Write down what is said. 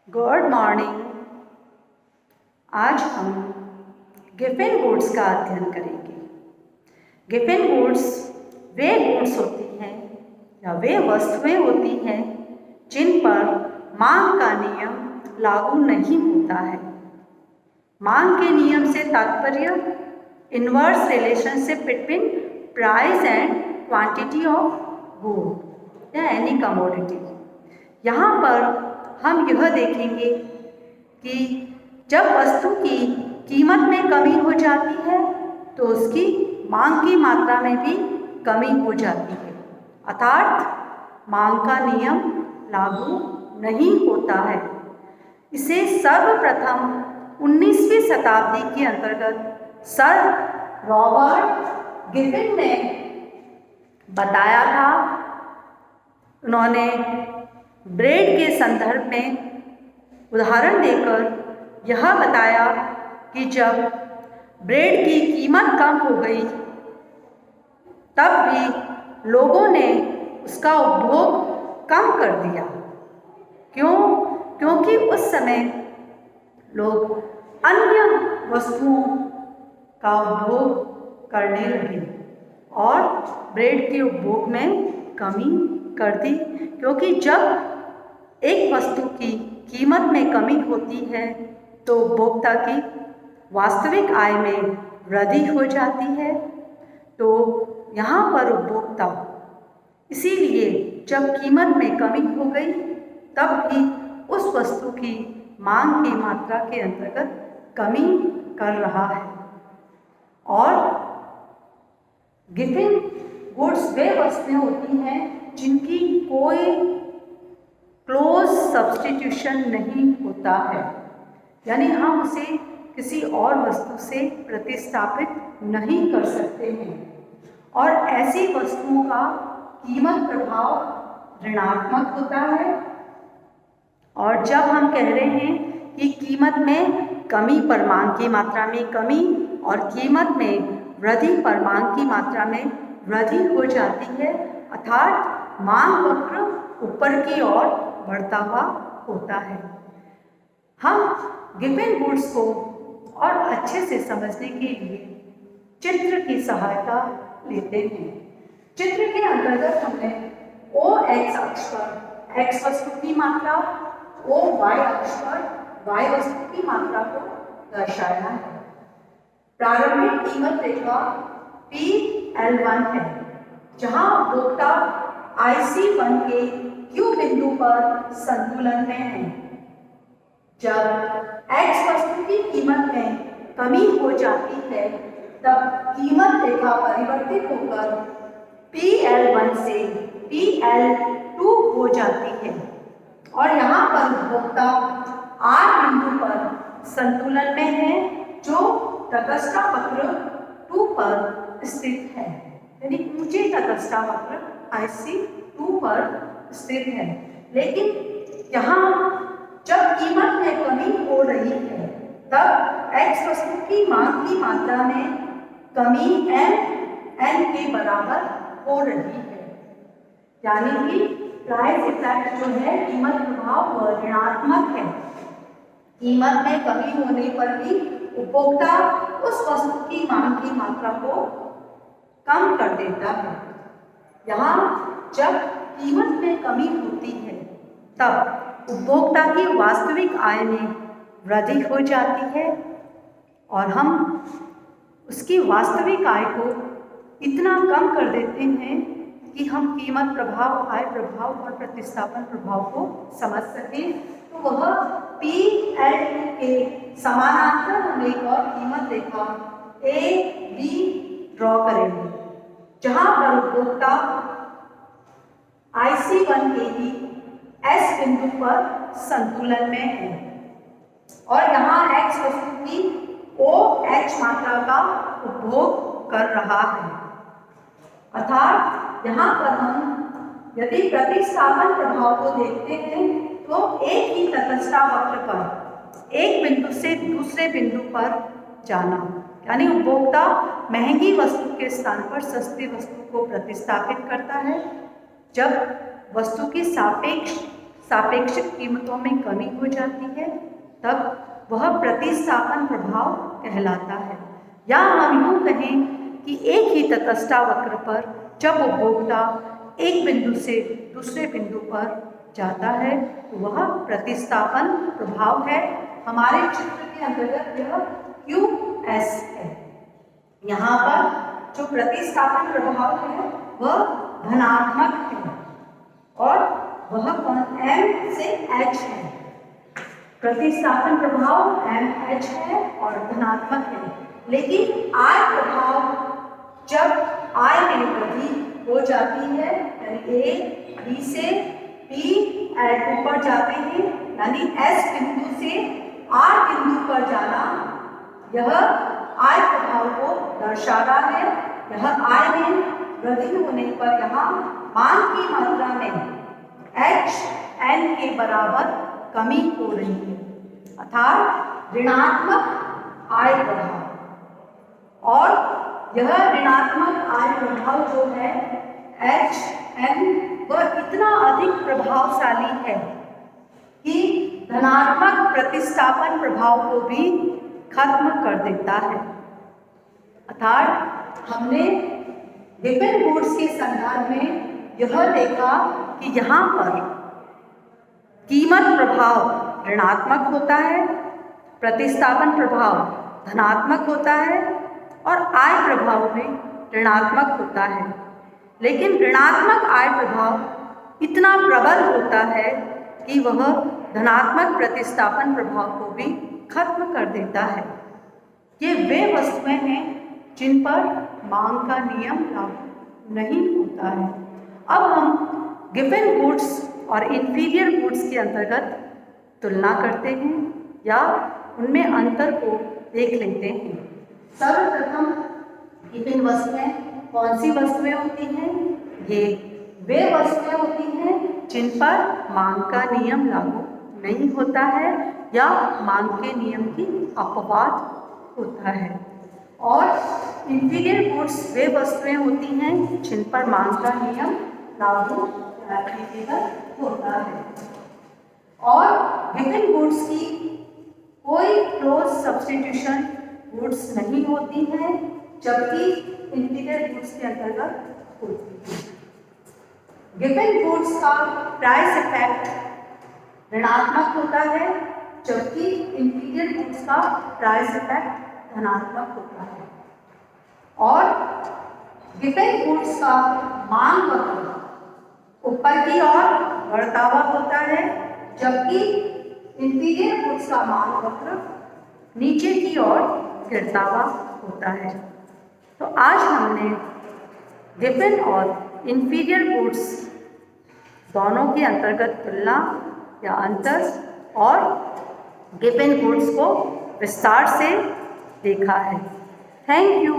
Good morning. आज हम Giffen goods का अध्ययन करेंगे। गिफिन गुड्स वे गुड्स होती हैं या वे वस्तुएं होती हैं जिन पर मांग का नियम लागू नहीं होता है। मांग के नियम से तात्पर्य inverse relationship between price and quantity of good या एनी कमोडिटी। यहाँ पर हम यह देखेंगे कि जब वस्तु की कीमत में कमी हो जाती है तो उसकी मांग की मात्रा में भी कमी हो जाती है, अर्थात मांग का नियम लागू नहीं होता है। इसे सर्वप्रथम 19वीं शताब्दी के अंतर्गत सर रॉबर्ट गिफिन ने बताया था। उन्होंने ब्रेड के संदर्भ में उदाहरण देकर यह बताया कि जब ब्रेड की कीमत कम हो गई तब भी लोगों ने उसका उपभोग कम कर दिया। क्योंकि उस समय लोग अन्य वस्तुओं का उपभोग करने लगे और ब्रेड के उपभोग में कमी कर दी, क्योंकि जब एक वस्तु की कीमत में कमी होती है तो उपभोक्ता की वास्तविक आय में वृद्धि हो जाती है। तो यहाँ पर उपभोक्ता इसीलिए जब कीमत में कमी हो गई तब भी उस वस्तु की मांग की मात्रा के अंतर्गत कमी कर रहा है। और गिफिन गुड्स वे वस्तुएं होती हैं जिनकी कोई क्लोज सब्स्टिट्यूशन नहीं होता है, यानी हम उसे किसी और वस्तु से प्रतिस्थापित नहीं कर सकते हैं। और ऐसी वस्तुओं का कीमत प्रभाव ऋणात्मक होता है। और जब हम कह रहे हैं कि कीमत में कमी पर मांग की मात्रा में कमी और कीमत में वृद्धि पर मांग की मात्रा में वृद्धि हो जाती है, अर्थात मांग वक्र ऊपर की ओर बढ़ता हुआ होता है। हम गिफिन गुड्स को और अच्छे से समझने के लिए चित्र की सहायता लेते हैं। चित्र के अंतर्गत हमने ओ एक्स अक्ष पर एक्स वस्तु की मात्रा, ओ वाई अक्ष पर वाई वस्तु की मात्रा को दर्शाया है। प्रारंभिक कीमत रेखा PL1 है, जहां उपभोक्ता IC1 के Q बिंदु पर संतुलन में है। जब X वस्तु की कीमत में कमी हो जाती है तब कीमत रेखा परिवर्तित होकर PL1 से PL2 हो जाती है और यहाँ पर उपभोक्ता R बिंदु पर संतुलन में है, जो तटस्था वक्र 2 पर स्थित है, यानी ऊंचे तटस्था वक्र IC2 पर स्थित है। लेकिन यहाँ जब कीमत में कमी हो रही है तब X वस्तु की मांग की मात्रा में कमी N के बराबर हो रही है, यानी कि प्राइस इफेक्ट जो है, कीमत प्रभाव वह ऋणात्मक है। कीमत में कमी होने पर भी उपभोक्ता उस वस्तु की मांग की मात्रा को कम कर देता है। यहाँ जब कीमत में कमी होती है तब उपभोक्ता की वास्तविक आय में वृद्धि हो जाती है और हम उसकी वास्तविक आय को इतना कम कर देते हैं कि हम कीमत प्रभाव, आय प्रभाव और प्रतिस्थापन प्रभाव को समझ सकें। तो वह PL2 के समानांतर हम एक और कीमत रेखा AB ड्रॉ करेंगे, जहां पर उपभोक्ता IC1 के ही S बिंदु पर संतुलन में है और यहाँ X वस्तु की OH मात्रा का उपभोग कर रहा है। अर्थात यहाँ पर हम यदि प्रतिस्थापन प्रभाव को देखते हैं तो एक ही तटस्था वक्र पर एक बिंदु से दूसरे बिंदु पर जाना, यानी उपभोक्ता महंगी वस्तु के स्थान पर सस्ती वस्तु को प्रतिस्थापित करता है। जब वस्तु की सापेक्षिक कीमतों में कमी हो जाती है तब वह प्रतिस्थापन प्रभाव कहलाता है। या हम यूँ कहें कि एक ही तटस्था वक्र पर जब उपभोक्ता एक बिंदु से दूसरे बिंदु पर जाता है तो वह प्रतिस्थापन प्रभाव है। हमारे चित्र के अंतर्गत यह QS है। यहाँ पर जो प्रतिस्थापन प्रभाव है वह धनात्मक है और वह M से H है। प्रतिस्थापन प्रभाव MH है और धनात्मक है, लेकिन I प्रभाव जब I में वृद्धि हो जाती है यानी A B से P L2 पर जाते हैं यानी S बिंदु से R बिंदु पर जाना, यह I प्रभाव को दर्शा रहा है। यह I में वृद्धि होने पर यहाँ मांग की मात्रा में H N के बराबर कमी हो रही है, अर्थात ऋणात्मक I प्रभाव। और यह ऋणात्मक I प्रभाव जो है H N वह इतना अधिक प्रभावशाली है कि धनात्मक प्रतिस्थापन प्रभाव को भी खत्म कर देता है। अर्थात हमने गिब्बन वुड्स के संदर्भ में यह देखा कि यहाँ पर कीमत प्रभाव ऋणात्मक होता है, प्रतिस्थापन प्रभाव धनात्मक होता है और आय प्रभाव में ऋणात्मक होता है। लेकिन ऋणात्मक आय प्रभाव इतना प्रबल होता है कि वह धनात्मक प्रतिस्थापन प्रभाव को भी खत्म कर देता है। ये वे वस्तुएं हैं जिन पर मांग का नियम लागू नहीं होता है। अब हम गिब्बन वुड्स और इंफीरियर वुड्स के अंतर्गत तुलना करते हैं या उनमें अंतर को देख लेते हैं। सर्वप्रथम गिब्बन वस्तुएं कौन सी वस्तुएं होती हैं? ये वे वस्तुएं होती हैं जिन पर मांग का नियम लागू नहीं होता है या मांग के नियम की अपवाद होता है। और इंफीरियर गुड्स वे वस्तुएं होती हैं जिन पर मांग का नियम लागू होता है। और गिब्बन गुड्स की कोई क्लोज सब्स्टिट्यूशन गुड्स नहीं होती हैं, जबकि इंफीरियर गुड्स के अंतर्गत होती है। गिब्बन गुड्स का प्राइस इफेक्ट ऋणात्मक होता है, जबकि इंफीरियर गुड्स का प्राइस इफेक्ट धनात्मक होता है। और गिब्बन गुड्स का मांग वक्र ऊपर की ओर बढ़ता हुआ होता है, जबकि इंफीरियर गुड्स का मांग वक्र नीचे की ओर गिरता हुआ होता है। तो आज हमने गिब्बन और इंफीरियर गुड्स दोनों के अंतर्गत तुलना या अंतर और गिब्बन गुड्स को विस्तार से देखा है। Thank you.